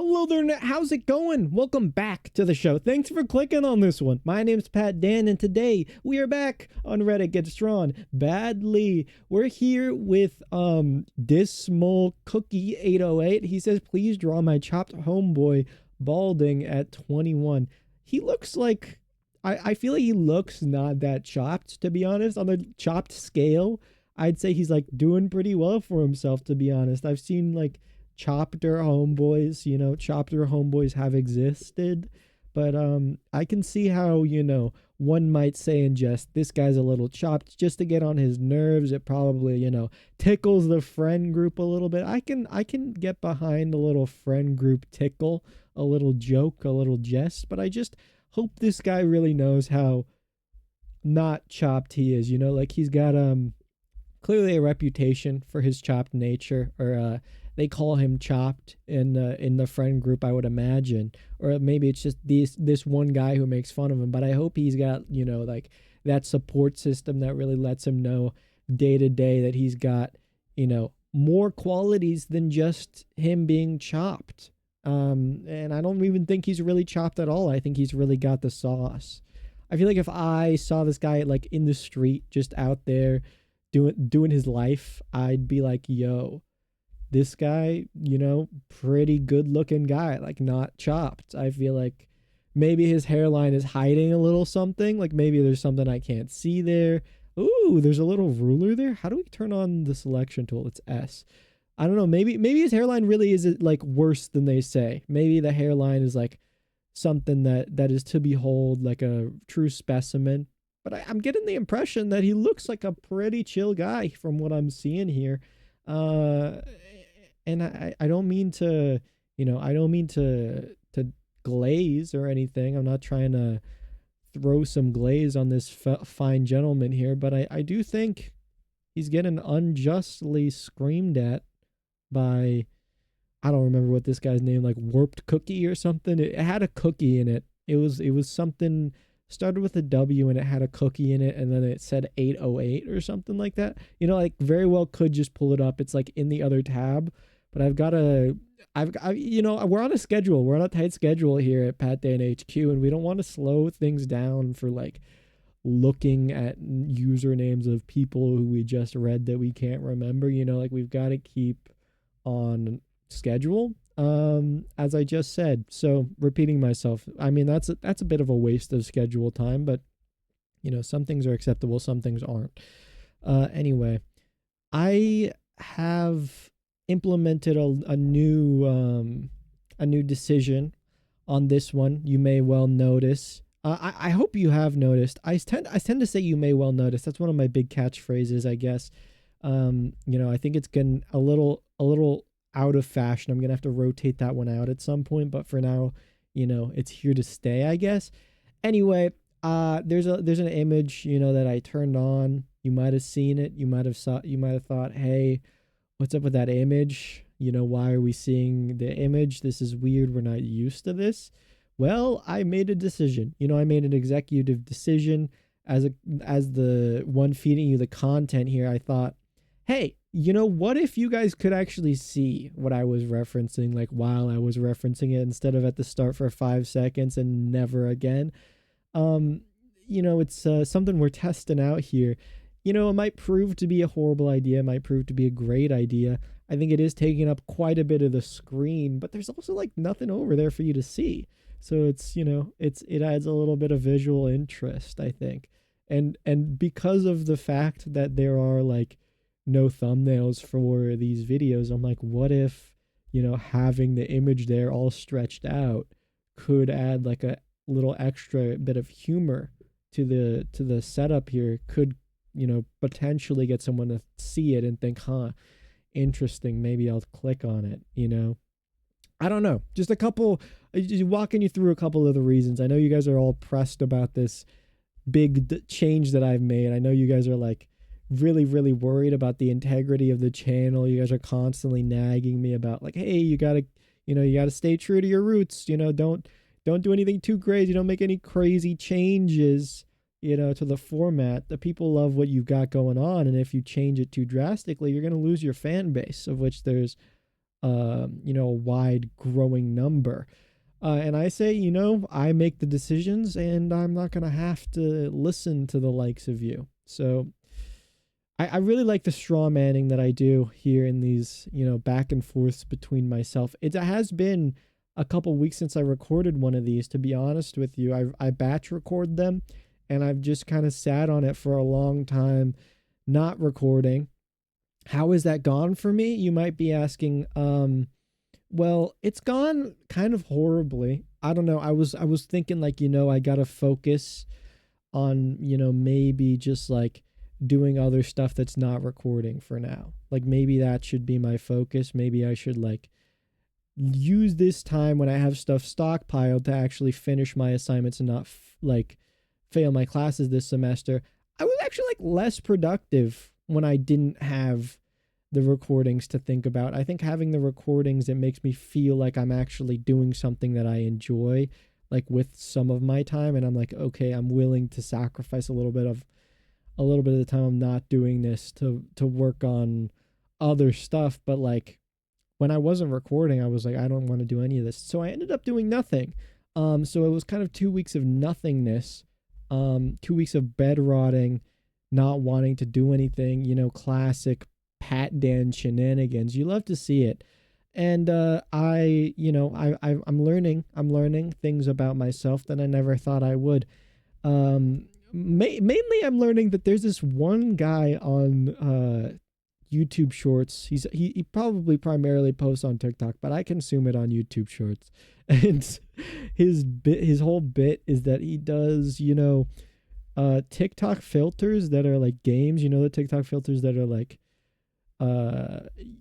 Hello there, how's it going? Welcome back to the show. Thanks for clicking on this one. My name's Pat Dan, and today we are back on Reddit Gets Drawn Badly. We're here with Dismal Cookie 808. He says, please draw my chopped homeboy balding at 21. He looks like I feel like he looks not that chopped, to be honest. On the chopped scale, I'd say he's like doing pretty well for himself, to be honest. I've seen like chopper homeboys have existed, but I can see how, one might say in jest, this guy's a little chopped just to get on his nerves. It probably, tickles the friend group a little bit. I can get behind a little friend group tickle, a little joke, a little jest, but I just hope this guy really knows how not chopped he is. Like he's got clearly a reputation for his chopped nature, or they call him chopped in the friend group, I would imagine, or maybe it's just this one guy who makes fun of him. But I hope he's got like that support system that really lets him know day to day that he's got more qualities than just him being chopped. And I don't even think he's really chopped at all. I think he's really got the sauce. I feel like if I saw this guy like in the street, just out there doing his life, I'd be like, yo, this guy, pretty good looking guy, like not chopped. I feel like maybe his hairline is hiding a little something. Like maybe there's something I can't see there. Ooh, there's a little ruler there. How do we turn on the selection tool? It's S. I don't know. Maybe his hairline really is like worse than they say. Maybe the hairline is like something that is to behold, like a true specimen. But I'm getting the impression that he looks like a pretty chill guy from what I'm seeing here. And I don't mean to, to glaze or anything. I'm not trying to throw some glaze on this fine gentleman here, but I do think he's getting unjustly screamed at by, I don't remember what this guy's name, like Warped Cookie or something. It had a cookie in it. It was something, started with a W and it had a cookie in it, and then it said 808 or something like that. Like very well could just pull it up. It's like in the other tab, but we're on a schedule. We're on a tight schedule here at Pat Dan HQ, and we don't want to slow things down for like looking at usernames of people who we just read that we can't remember. Like we've got to keep on schedule. As I just said, so repeating myself, I mean, that's a bit of a waste of schedule time, but some things are acceptable, some things aren't. Anyway, I have implemented a new decision on this one. You may well notice. I hope you have noticed. I tend to say you may well notice. That's one of my big catchphrases, I guess. I think it's getting a little out of fashion. I'm gonna have to rotate that one out at some point, but for now, it's here to stay, I guess. Anyway, there's an image, that I turned on. You might have seen it. You might have thought, hey, what's up with that image? Why are we seeing the image? This is weird. We're not used to this. Well, I made a decision. I made an executive decision as the one feeding you the content here. I thought, hey, what if you guys could actually see what I was referencing, like while I was referencing it, instead of at the start for 5 seconds and never again? It's something we're testing out here. It might prove to be a horrible idea. It might prove to be a great idea. I think it is taking up quite a bit of the screen, but there's also like nothing over there for you to see. So it's, it adds a little bit of visual interest, I think. And because of the fact that there are like no thumbnails for these videos, I'm like, what if, having the image there all stretched out could add like a little extra bit of humor to the setup here, could, potentially get someone to see it and think, huh, interesting, maybe I'll click on it, I don't know. Just walking you through a couple of the reasons. I know you guys are all pressed about this big change that I've made. I know you guys are like really, really worried about the integrity of the channel. You guys are constantly nagging me about like, hey, you gotta stay true to your roots. Don't do anything too crazy. Don't make any crazy changes, to the format. The people love what you've got going on. And if you change it too drastically, you're going to lose your fan base, of which there's a wide growing number. And I say, I make the decisions and I'm not going to have to listen to the likes of you. So I really like the straw manning that I do here in these, back and forths between myself. It has been a couple weeks since I recorded one of these, to be honest with you. I batch record them and I've just kind of sat on it for a long time, not recording. How is that gone for me? You might be asking. Well, it's gone kind of horribly. I don't know. I was thinking like, I got to focus on, maybe just like doing other stuff that's not recording for now. Like maybe that should be my focus. Maybe I should like use this time when I have stuff stockpiled to actually finish my assignments and not like fail my classes this semester. I was actually like less productive when I didn't have the recordings to think about. I think having the recordings, it makes me feel like I'm actually doing something that I enjoy, like with some of my time. And I'm like, okay, I'm willing to sacrifice a little bit of the time I'm not doing this to work on other stuff. But like when I wasn't recording, I was like, I don't want to do any of this. So I ended up doing nothing. So it was kind of 2 weeks of nothingness, 2 weeks of bed rotting, not wanting to do anything, classic Pat Dan shenanigans. You love to see it. And I'm learning things about myself that I never thought I would. Mainly I'm learning that there's this one guy on YouTube Shorts. He probably primarily posts on TikTok, but I consume it on YouTube Shorts. And his whole bit is that he does, TikTok filters that are like games, the TikTok filters that are like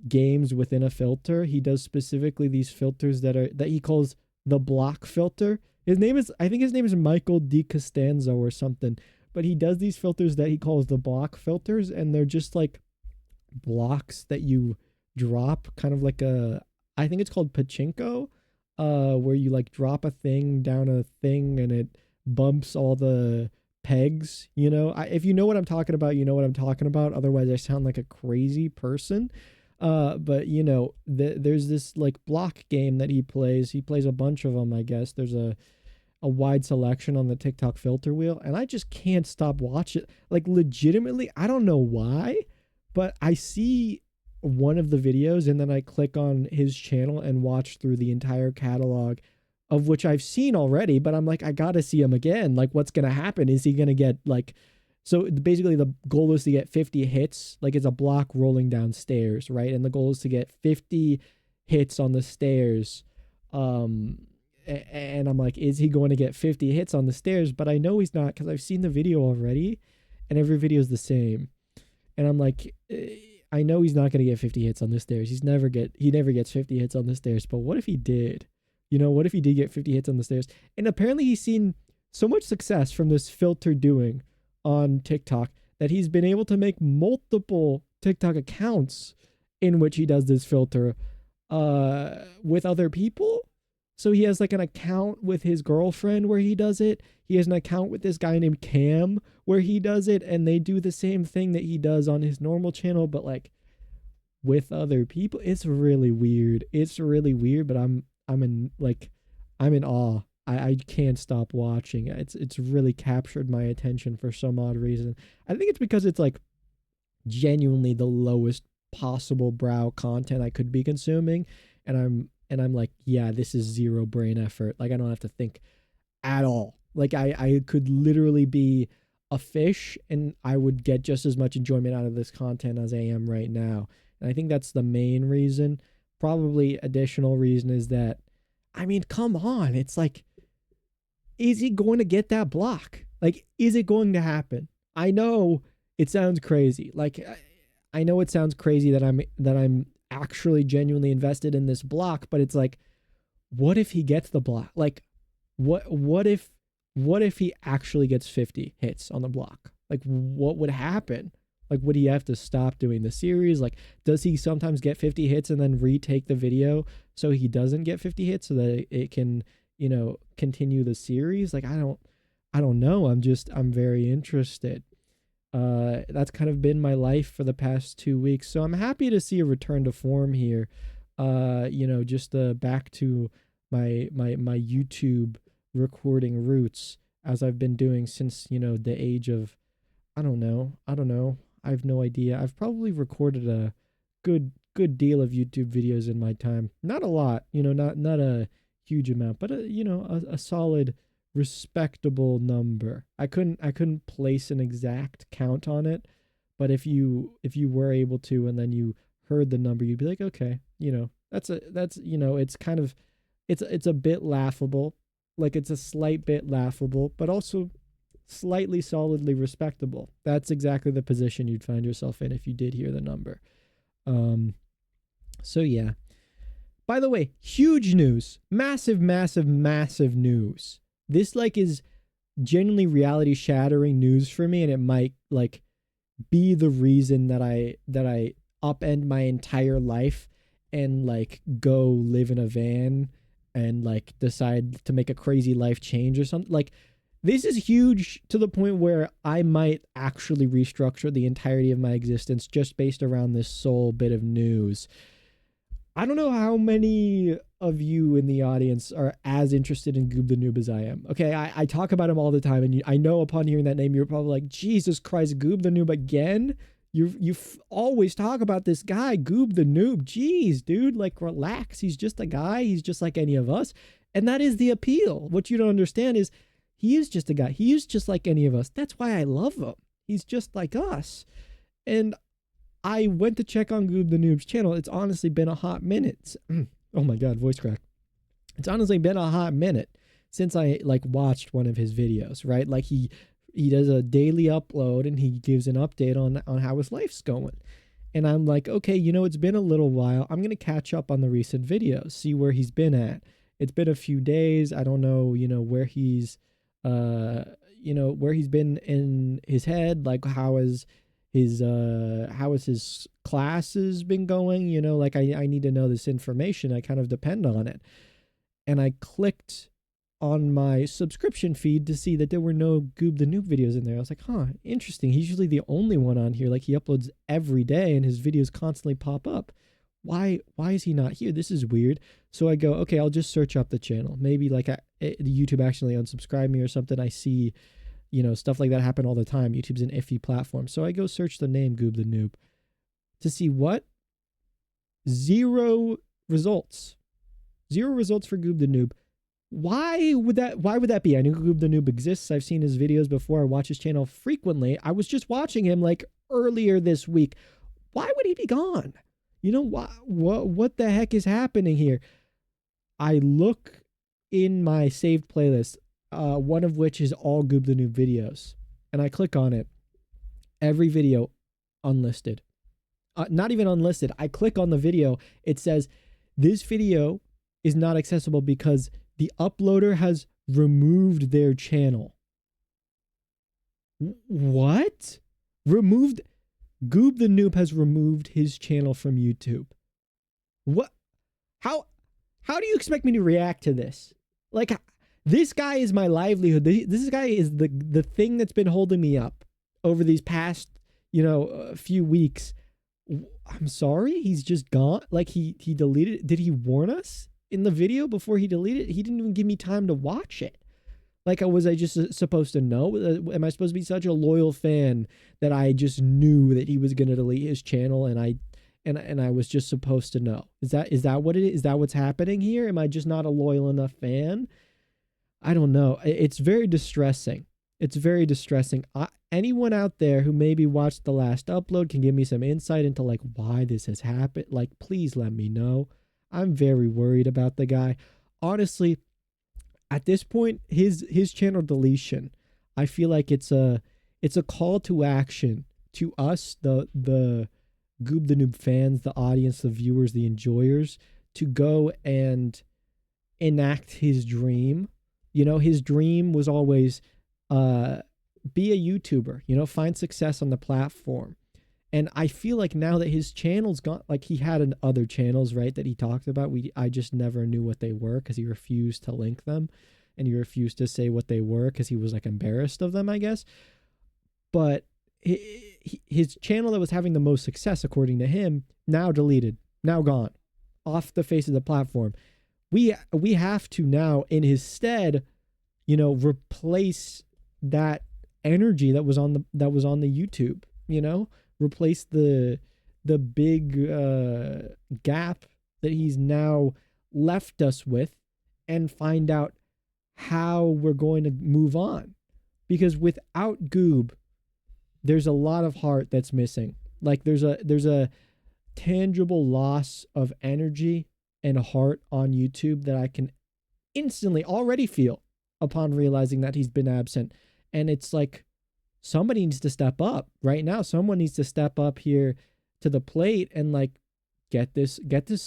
games within a filter. He does specifically these filters that he calls the block filter. I think his name is Michael DiCostanzo or something, but he does these filters that he calls the block filters, and they're just like blocks that you drop, kind of like I think it's called pachinko, where you like drop a thing down a thing and it bumps all the pegs. If you know what I'm talking about, you know what I'm talking about. Otherwise, I sound like a crazy person. But there's this like block game that he plays. He plays a bunch of them, I guess. There's a wide selection on the TikTok filter wheel, and I just can't stop watching. Like legitimately, I don't know why, but I see one of the videos and then I click on his channel and watch through the entire catalog, of which I've seen already, but I'm like, I gotta see him again. Like, what's gonna happen? Is he gonna get like, so basically the goal is to get 50 hits. Like it's a block rolling down stairs, right? And the goal is to get 50 hits on the stairs. And I'm like, is he going to get 50 hits on the stairs? But I know he's not, because I've seen the video already and every video is the same. And I'm like, I know he's not going to get 50 hits on the stairs. He never gets 50 hits on the stairs. But what if he did? What if he did get 50 hits on the stairs? And apparently he's seen so much success from this filter doing on TikTok that he's been able to make multiple TikTok accounts in which he does this filter with other people. So he has like an account with his girlfriend where he does it. He has an account with this guy named Cam where he does it, and they do the same thing that he does on his normal channel, but like with other people. It's really weird. But I'm in awe. I can't stop watching. It's really captured my attention for some odd reason. I think it's because it's like genuinely the lowest possible brow content I could be consuming, and I'm like, yeah, this is zero brain effort. Like I don't have to think at all. Like I could literally be a fish and I would get just as much enjoyment out of this content as I am right now. And I think that's the main reason. Probably additional reason is that, I mean, come on. It's like, is he going to get that block? Like, is it going to happen? I know it sounds crazy. Like, I know it sounds crazy that I'm actually genuinely invested in this block, but it's like, what if he gets the block? Like, what if he actually gets 50 hits on the block? Like, what would happen? Like, would he have to stop doing the series? Like, does he sometimes get 50 hits and then retake the video so he doesn't get 50 hits so that it can, continue the series? Like, I don't know. I'm very interested. That's kind of been my life for the past 2 weeks. So I'm happy to see a return to form here. just back to my YouTube recording roots, as I've been doing since, the age of, I don't know. I have no idea. I've probably recorded a good deal of YouTube videos in my time. Not a lot, not a huge amount, but a solid respectable number. I couldn't place an exact count on it, but if you were able to, and then you heard the number, you'd be like, okay, it's kind of, it's a bit laughable. Like, it's a slight bit laughable, but also slightly solidly respectable. That's exactly the position you'd find yourself in if you did hear the number. Um, so yeah. By the way, huge news. Massive, massive, massive news. This is genuinely reality shattering news for me, and it might be the reason that I upend my entire life and go live in a van and decide to make a crazy life change or something. This is huge to the point where I might actually restructure the entirety of my existence just based around this sole bit of news. I don't know how many of you in the audience are as interested in Goob the Noob as I am. Okay, I talk about him all the time, and I know upon hearing that name, you're probably like, Jesus Christ, Goob the Noob again? You always talk about this guy, Goob the Noob. Jeez, dude, relax. He's just a guy. He's just like any of us. And that is the appeal. What you don't understand is he is just a guy. He is just like any of us. That's why I love him. He's just like us. And I went to check on Goob the Noob's channel. It's honestly been a hot minute. Oh my God, voice crack. It's honestly been a hot minute since I watched one of his videos, right? He does a daily upload and he gives an update on how his life's going. And I'm like, okay, it's been a little while. I'm going to catch up on the recent videos, see where he's been at. It's been a few days. I don't know, where he's, where he's been in his head. How is his classes been going? I need to know this information. I kind of depend on it. And I clicked on my subscription feed to see that there were no Goob the Noob videos in there. I was like, huh, interesting. He's usually the only one on here. He uploads every day and his videos constantly pop up. Why is he not here? This is weird. So I go, okay, I'll just search up the channel. Maybe YouTube actually unsubscribed me or something. I see, stuff like that happen all the time. YouTube's an iffy platform. So I go search the name Goob the Noob to see what? Zero results. Zero results for Goob the Noob. Why would that be? I knew Goob the Noob exists. I've seen his videos before. I watch his channel frequently. I was just watching him earlier this week. Why would he be gone? What the heck is happening here? I look in my saved playlist, one of which is all Goob the Noob videos, and I click on it. Every video unlisted. Not even unlisted. I click on the video. It says, this video is not accessible because the uploader has removed their channel. What? Removed? Goob the Noob has removed his channel from YouTube. What? How do you expect me to react to this? This guy is my livelihood. This guy is the thing that's been holding me up over these past, few weeks. I'm sorry, he's just gone. He deleted it. Did he warn us in the video before he deleted it? He didn't even give me time to watch it. Was I just supposed to know? Am I supposed to be such a loyal fan that I just knew that he was going to delete his channel and I was just supposed to know? Is that what it is? Is that what's happening here? Am I just not a loyal enough fan? I don't know. It's very distressing. It's very distressing. Anyone out there who maybe watched the last upload can give me some insight into why this has happened. Please let me know. I'm very worried about the guy. Honestly, at this point, his channel deletion, I feel like it's a call to action to us, the Goob the Noob fans, the audience, the viewers, the enjoyers, to go and enact his dream. His dream was always be a YouTuber, find success on the platform. And I feel like now that his channel's gone, he had other channels, right, that he talked about. I just never knew what they were because he refused to link them and he refused to say what they were because he was embarrassed of them, I guess. But his channel that was having the most success, according to him, now deleted, now gone. off the face of the platform. We have to now, in his stead, replace that energy that was on the YouTube, replace the big gap that he's now left us with, and find out how we're going to move on. Because without Goob, there's a lot of heart that's missing. Like there's a tangible loss of energy and heart on YouTube that I can instantly already feel upon realizing that he's been absent. And it's like, somebody needs to step up right now. Someone needs to step up here to the plate and like get this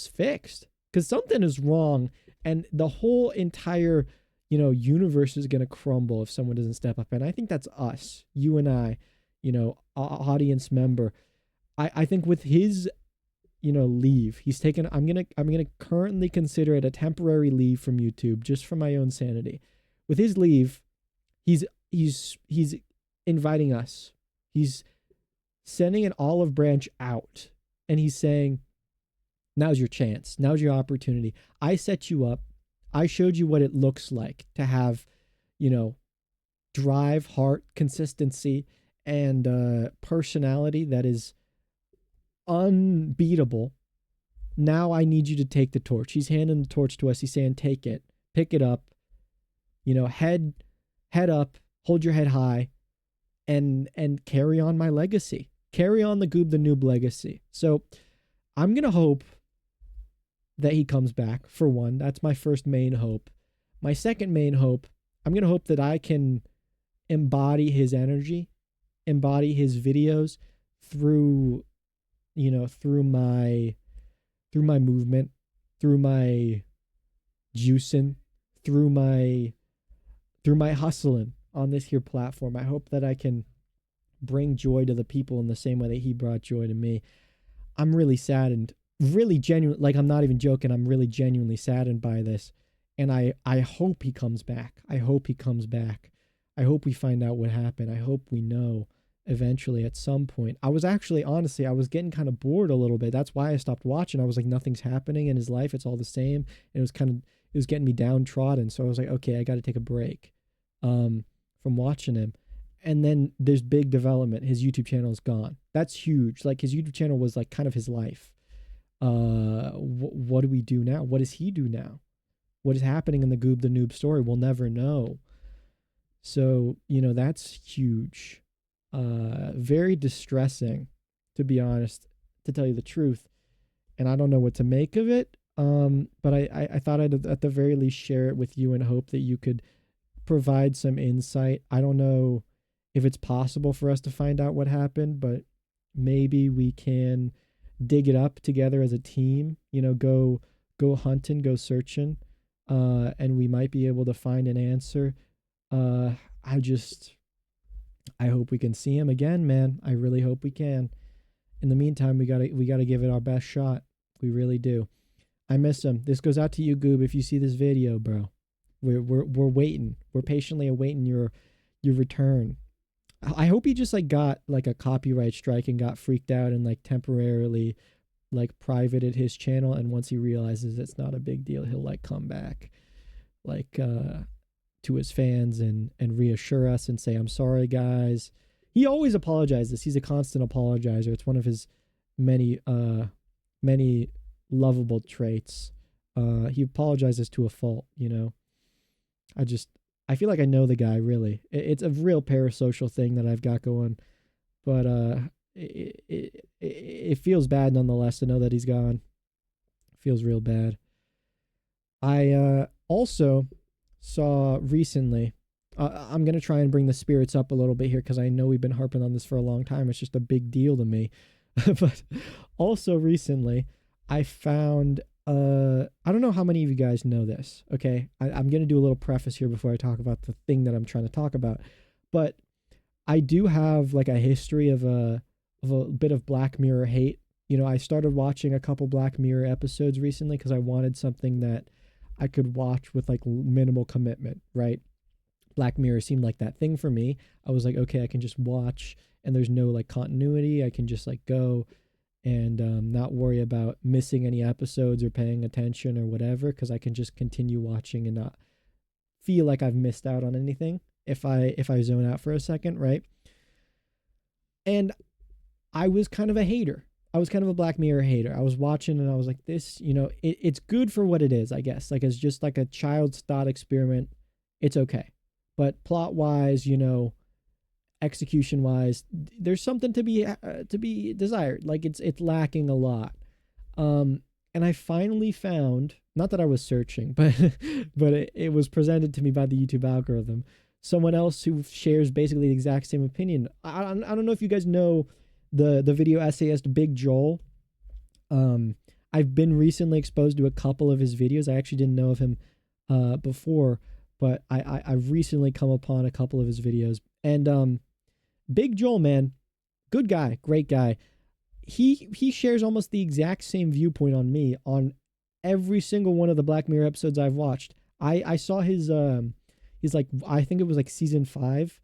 fixed, because something is wrong, and the whole entire universe is going to crumble if someone doesn't step up. And I think that's us, you and I, audience member. I think with his leave, he's taken, I'm gonna currently consider it a temporary leave from YouTube, just for my own sanity. With his leave, he's inviting us. He's sending an olive branch out, and he's saying, now's your chance. Now's your opportunity. I set you up. I showed you what it looks like to have, drive, heart, consistency, and personality that is unbeatable. Now I need you to take the torch. He's handing the torch to us. He's saying, take it, pick it up, head up, hold your head high, and carry on my legacy. Carry on the Goob the Noob legacy. So I'm going to hope that he comes back, for one. That's my first main hope. My second main hope, I'm going to hope that I can embody his energy, embody his videos through my movement, through my juicing, through my hustling on this here platform. I hope that I can bring joy to the people in the same way that he brought joy to me. I'm really saddened, really genuine, like I'm not even joking, I'm really genuinely saddened by this. And I hope he comes back. I hope he comes back. I hope we find out what happened. I hope we know eventually at some point. I was actually, honestly, I was getting kind of bored a little bit. That's why I stopped watching. I was like, nothing's happening in his life. It's all the same. And it was getting me downtrodden. So I was like, okay, I got to take a break from watching him. And then there's big development. His YouTube channel is gone. That's huge. Like his YouTube channel was like kind of his life. What do we do now? What does he do now? What is happening in the Goob the Noob story? We'll never know. So, that's huge. Very distressing, to be honest, to tell you the truth. And I don't know what to make of it. But I thought I'd at the very least share it with you and hope that you could provide some insight. I don't know if it's possible for us to find out what happened, but maybe we can dig it up together as a team, go hunting, go searching, and we might be able to find an answer. I hope we can see him again, man. I really hope we can. In the meantime, we gotta give it our best shot. We really do. I miss him. This goes out to you, Goob, if you see this video, bro. We're waiting. We're patiently awaiting your return. I hope he just like got like a copyright strike and got freaked out and like temporarily like privated his channel, and once he realizes it's not a big deal, he'll like come back like to his fans and reassure us and say, I'm sorry guys. He always apologizes. He's a constant apologizer. It's one of his many lovable traits. He apologizes to a fault, I feel like I know the guy, really. It's a real parasocial thing that I've got going, but it feels bad nonetheless to know that he's gone. It feels real bad. I also saw recently, I'm going to try and bring the spirits up a little bit here because I know we've been harping on this for a long time. It's just a big deal to me. But also recently, I found I don't know how many of you guys know this, okay? I'm going to do a little preface here before I talk about the thing that I'm trying to talk about. But I do have like a history of a bit of Black Mirror hate. I started watching a couple Black Mirror episodes recently because I wanted something that I could watch with like minimal commitment, right? Black Mirror seemed like that thing for me. I was like, okay, I can just watch and there's no like continuity. I can just like go and not worry about missing any episodes or paying attention or whatever, because I can just continue watching and not feel like I've missed out on anything if I zone out for a second, right? And I was kind of a hater. I was kind of a Black Mirror hater. I was watching and I was like, this, it's good for what it is, I guess. Like, it's just like a child's thought experiment. It's okay. But plot wise, execution wise, there's something to be desired. Like, it's lacking a lot. And I finally found, not that I was searching, but it was presented to me by the YouTube algorithm, someone else who shares basically the exact same opinion. I don't know if you guys know the video essayist Big Joel. I've been recently exposed to a couple of his videos. I actually didn't know of him before, but I've recently come upon a couple of his videos. And Big Joel, man, good guy, great guy. He shares almost the exact same viewpoint on me on every single one of the Black Mirror episodes I've watched. I saw his like, I think it was like season 5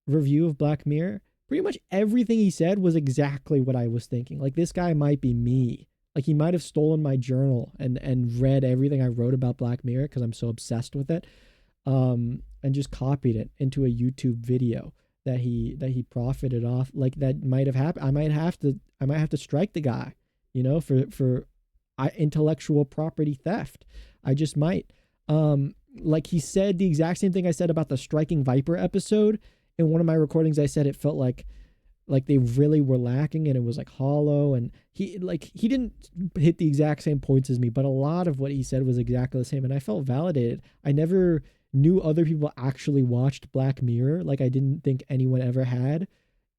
review of Black Mirror. Pretty much everything he said was exactly what I was thinking. Like, this guy might be me. Like, he might have stolen my journal and read everything I wrote about Black Mirror because I'm so obsessed with it, and just copied it into a YouTube video that he profited off. Like, that might have happened. I might have to strike the guy, for intellectual property theft. I just might. Like, he said the exact same thing I said about the Striking Viper episode. In one of my recordings, I said it felt like they really were lacking and it was like hollow, and he didn't hit the exact same points as me, but a lot of what he said was exactly the same, and I felt validated. I never knew other people actually watched Black Mirror. Like, I didn't think anyone ever had,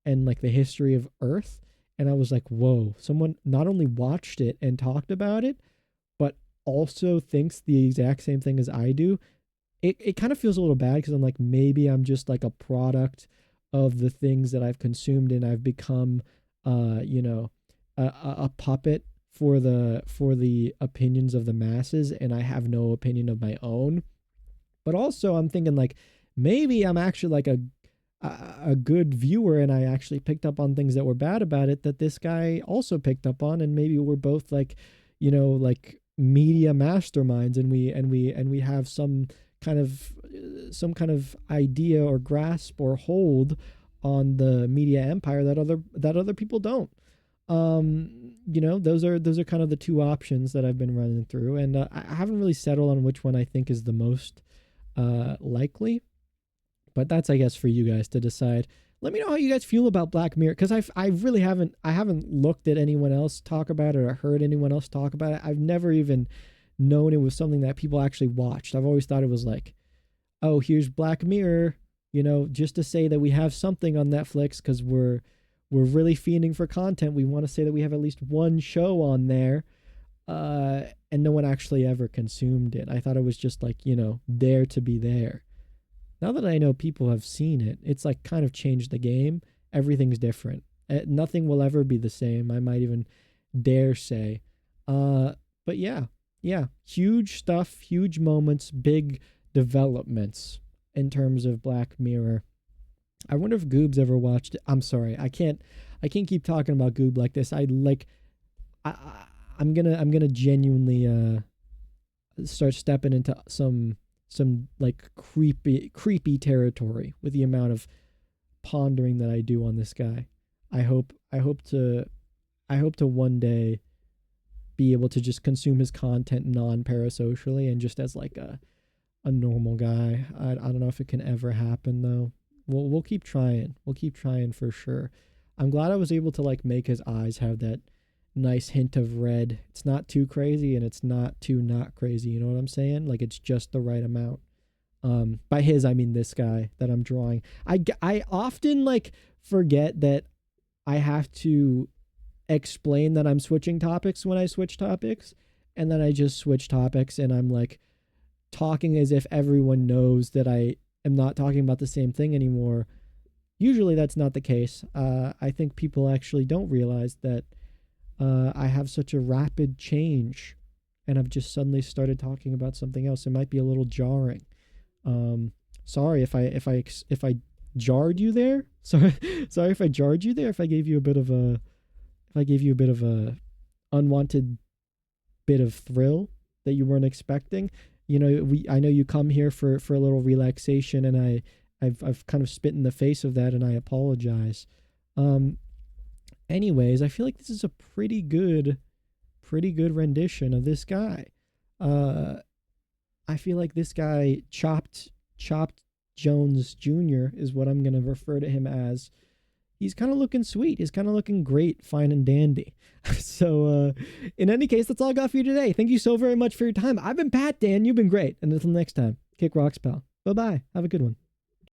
and like the history of Earth. And I was like, whoa, someone not only watched it and talked about it, but also thinks the exact same thing as I do. It kind of feels a little bad because I'm like, maybe I'm just like a product of the things that I've consumed, and I've become, a puppet for the opinions of the masses, and I have no opinion of my own. But also I'm thinking like, maybe I'm actually like a good viewer, and I actually picked up on things that were bad about it that this guy also picked up on, and maybe we're both like, like media masterminds, and we have some kind of idea or grasp or hold on the media empire that other people don't. Those are kind of the two options that I've been running through, and I haven't really settled on which one I think is the most likely. But that's, I guess, for you guys to decide. Let me know how you guys feel about Black Mirror, because I really haven't looked at anyone else talk about it or heard anyone else talk about it. I've never even known it was something that people actually watched. I've always thought it was like, oh, here's Black Mirror, just to say that we have something on Netflix because we're really fiending for content. We want to say that we have at least one show on there, and no one actually ever consumed it. I thought it was just like, there to be there. Now that I know people have seen it, it's like kind of changed the game. Everything's different. Nothing will ever be the same, I might even dare say. But yeah, huge stuff, huge moments, big developments in terms of Black Mirror. I wonder if Goob's ever watched it. I'm sorry, I can't keep talking about Goob like this. I'm gonna genuinely start stepping into some like creepy territory with the amount of pondering that I do on this guy. I hope to one day be able to just consume his content non-parasocially and just as like a normal guy. I don't know if it can ever happen though. We'll keep trying. We'll keep trying for sure. I'm glad I was able to like make his eyes have that nice hint of red. It's not too crazy and it's not too not crazy. You know what I'm saying? Like, it's just the right amount. By his, I mean this guy that I'm drawing. I often like forget that I have to explain that I'm switching topics when I switch topics, and then I just switch topics and I'm like talking as if everyone knows that I am not talking about the same thing anymore. Usually that's not the case. I think people actually don't realize that I have such a rapid change and I've just suddenly started talking about something else. It might be a little jarring. Sorry if I jarred you there. Sorry if I jarred you there, if I gave you a bit of a if I gave you a bit of a unwanted bit of thrill that you weren't expecting. You know, I know you come here for a little relaxation, and I've kind of spit in the face of that, and I apologize. Um, anyways, I feel like this is a pretty good rendition of this guy. Uh, I feel like this guy chopped Jones Jr. is what I'm gonna refer to him as. He's kind of looking sweet. He's kind of looking great, fine and dandy. So, in any case, that's all I got for you today. Thank you so very much for your time. I've been Pat Dan. You've been great. And until next time, kick rocks, pal. Bye bye. Have a good one.